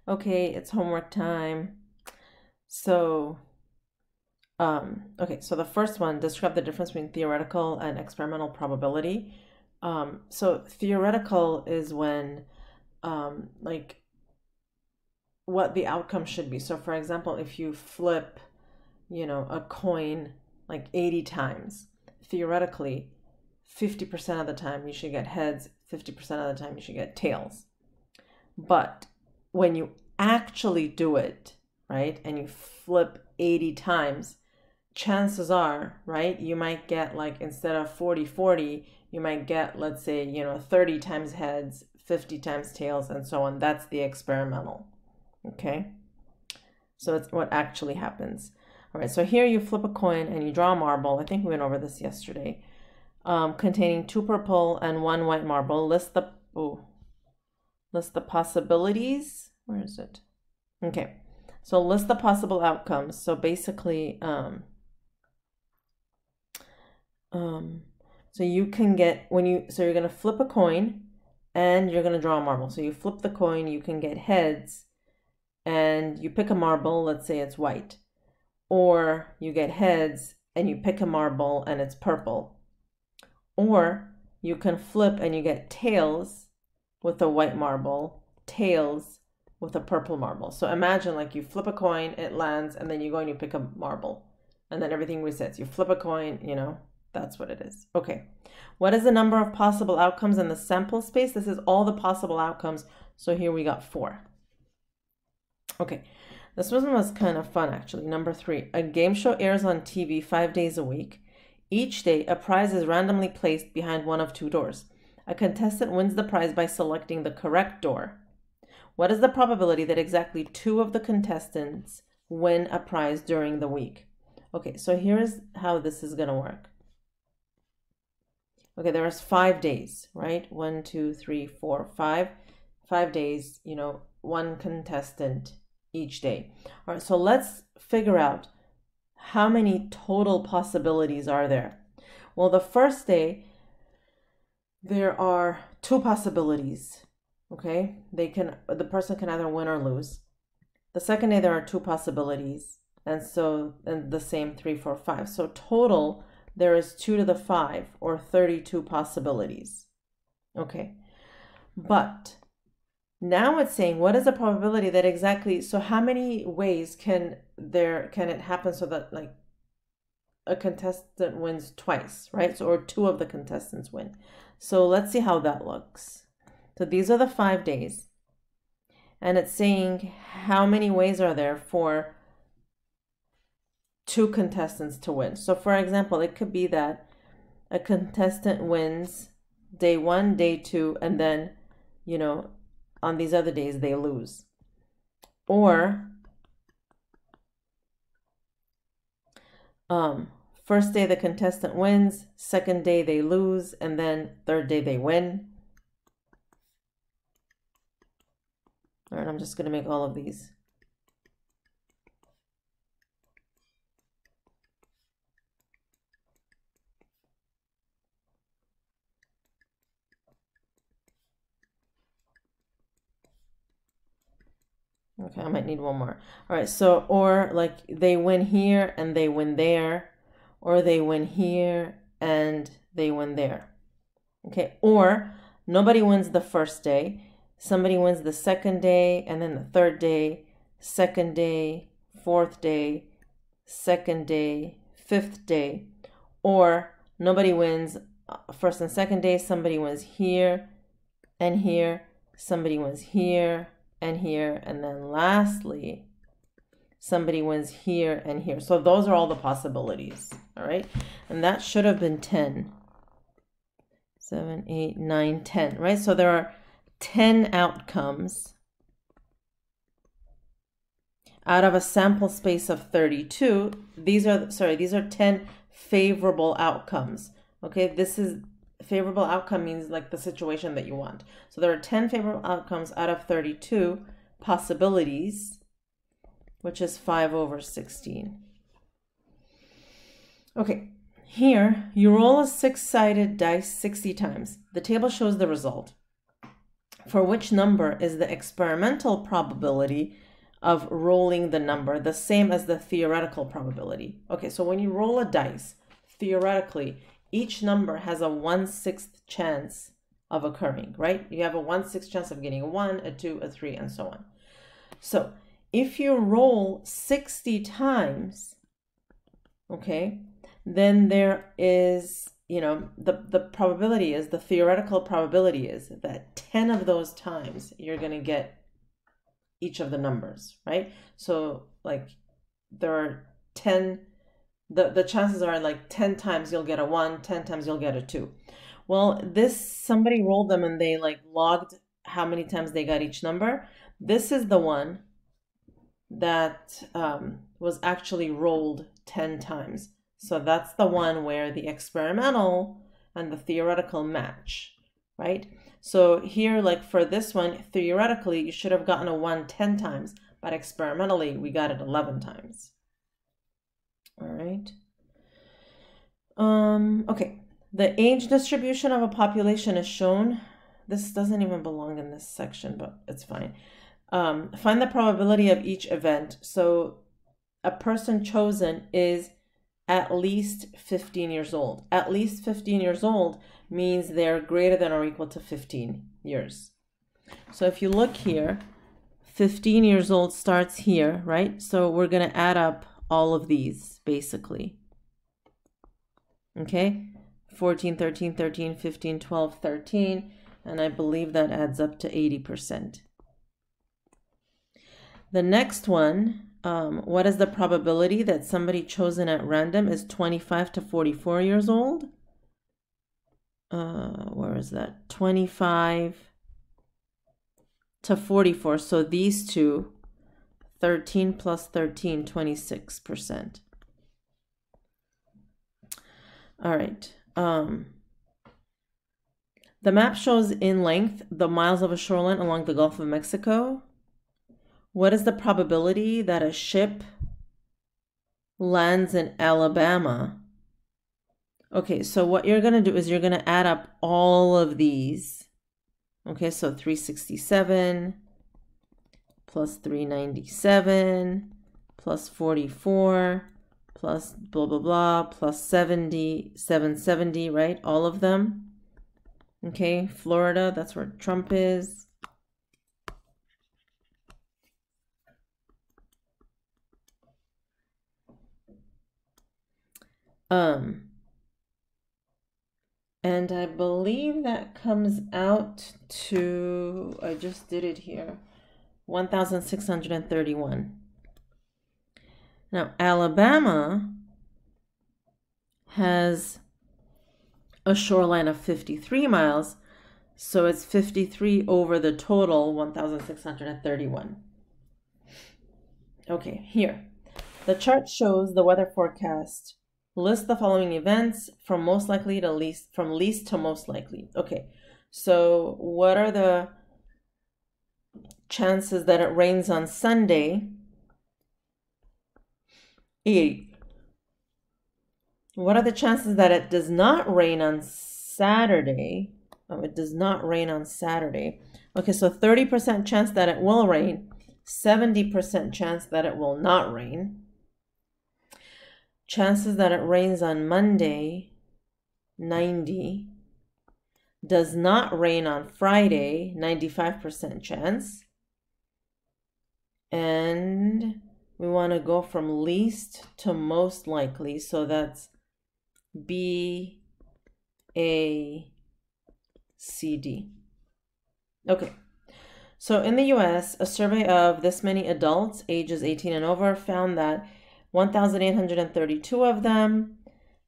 Okay, it's homework time. So, okay, so the first one, describe the difference between theoretical and experimental probability. So theoretical is when, like, what the outcome should be. So, for example, if you flip, a coin like 80 times, theoretically, 50% of the time you should get heads, 50% of the time you should get tails. But when you actually do it, right, and you flip 80 times, chances are, right, you might get, like, instead of 40-40, you might get, let's say, 30 times heads, 50 times tails, and so on. That's the experimental. Okay? So it's what actually happens. All right, so here you flip a coin and you draw a marble. I think we went over this yesterday. Containing 2 purple and 1 white marble. List the possibilities. Where is it? Okay, so list the possible outcomes. So basically, so you can get, so you're gonna flip a coin and you're gonna draw a marble. So you flip the coin, you can get heads, and you pick a marble, let's say it's white. Or you get heads and you pick a marble and it's purple. Or you can flip and you get tails with a white marble, tails with a purple marble. So imagine, like, you flip a coin, it lands, and then you go and you pick a marble, and then everything resets. You flip a coin, that's what it is. Okay. What is the number of possible outcomes in the sample space? This is all the possible outcomes. So here we got 4. Okay. This one was kind of fun, actually. Number 3, a game show airs on TV 5 days a week. Each day, a prize is randomly placed behind one of 2 doors. A contestant wins the prize by selecting the correct door. What is the probability that exactly 2 of the contestants win a prize during the week? Okay, so here's how this is going to work. Okay, there is 5 days, right? 1, 2, 3, 4, 5. 5 days, 1 contestant each day. All right, so let's figure out how many total possibilities are there. Well, the first day, there are 2 possibilities. Okay, the person can either win or lose. The second day, there are 2 possibilities, and the same 3, 4, 5. So total, there is 2 to the 5, or 32 possibilities. Okay, but now it's saying, what is the probability that exactly, so how many ways can it happen so that, like, a contestant wins twice, right? So, or 2 of the contestants win. So let's see how that looks. So these are the 5 days. And it's saying how many ways are there for 2 contestants to win. So for example, it could be that a contestant wins day 1, day 2, and then, on these other days they lose. Or first day the contestant wins, second day they lose, and then third day they win. All right, I'm just going to make all of these. Okay, I might need one more. All right, so, or like they win here and they win there, or they win here and they win there. Okay, or nobody wins the first day, somebody wins the second day, and then the third day, second day, fourth day, second day, fifth day, or nobody wins first and second day, somebody wins here and here, somebody wins here and here, and then lastly, somebody wins here and here. So those are all the possibilities, all right? And that should have been 10. 7, 8, 9, 10, right? So there are 10 outcomes out of a sample space of 32. These are 10 favorable outcomes. Okay, this is favorable outcome means like the situation that you want. So there are 10 favorable outcomes out of 32 possibilities, which is 5/16. Okay, here you roll a 6-sided dice 60 times. The table shows the result. for which number is the experimental probability of rolling the number the same as the theoretical probability? Okay, so when you roll a dice, theoretically, each number has a 1/6 chance of occurring, right? You have a 1/6 chance of getting a 1, a 2, a 3, and so on. So if you roll 60 times, okay, then there is, the probability is, the theoretical probability is that 10 of those times you're going to get each of the numbers, right? So like there are 10, the chances are like 10 times you'll get a 1, 10 times you'll get a 2. Well, somebody rolled them and they like logged how many times they got each number. This is the one that was actually rolled 10 times. So that's the one where the experimental and the theoretical match, right? So here, like for this one, theoretically, you should have gotten a 1 10 times, but experimentally, we got it 11 times. All right. Okay. The age distribution of a population is shown. This doesn't even belong in this section, but it's fine. Find the probability of each event. So a person chosen is at least 15 years old. At least 15 years old means they're greater than or equal to 15 years. So if you look here, 15 years old starts here, right? So we're going to add up all of these, basically. Okay? 14, 13, 13, 15, 12, 13, and I believe that adds up to 80%. The next one, what is the probability that somebody chosen at random is 25 to 44 years old? Where is that? 25 to 44. So these two, 13 plus 13, 26%. All right. The map shows in length the miles of a shoreline along the Gulf of Mexico. What is the probability that a ship lands in Alabama? Okay, so what you're going to do is you're going to add up all of these. Okay, so 367 plus 397 plus 44 plus blah, blah, blah, plus 70, 770, right? All of them. Okay, Florida, that's where Trump is. And I believe that comes out to, I just did it here, 1,631. Now, Alabama has a shoreline of 53 miles, so it's 53 over the total 1,631. Okay, here. The chart shows the weather forecast. List the following events from most likely to least, from least to most likely. Okay, so what are the chances that it rains on Sunday? 80. What are the chances that it does not rain on Saturday? Oh, it does not rain on Saturday. Okay, so 30% chance that it will rain, 70% chance that it will not rain. Chances that it rains on Monday, 90. Does not rain on Friday, 95% chance. And we want to go from least to most likely. So that's B, A, C, D. Okay. So in the US, a survey of this many adults ages 18 and over found that 1,832 of them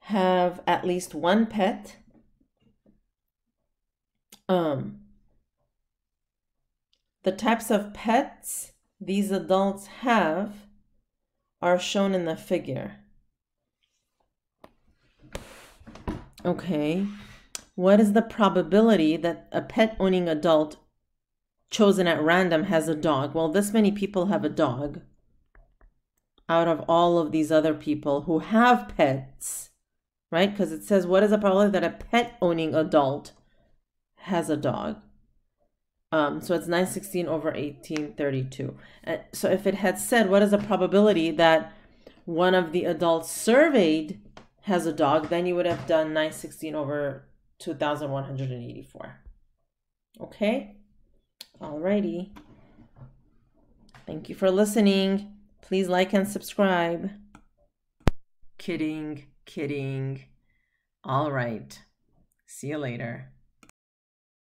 have at least one pet. The types of pets these adults have are shown in the figure. Okay. What is the probability that a pet-owning adult chosen at random has a dog? Well, this many people have a dog out of all of these other people who have pets, right? Because it says, what is the probability that a pet-owning adult has a dog? So it's 916 over 1832. So if it had said, what is the probability that one of the adults surveyed has a dog, then you would have done 916 over 2184. Okay? Alrighty. Thank you for listening. Please like and subscribe. Kidding, kidding. All right. See you later.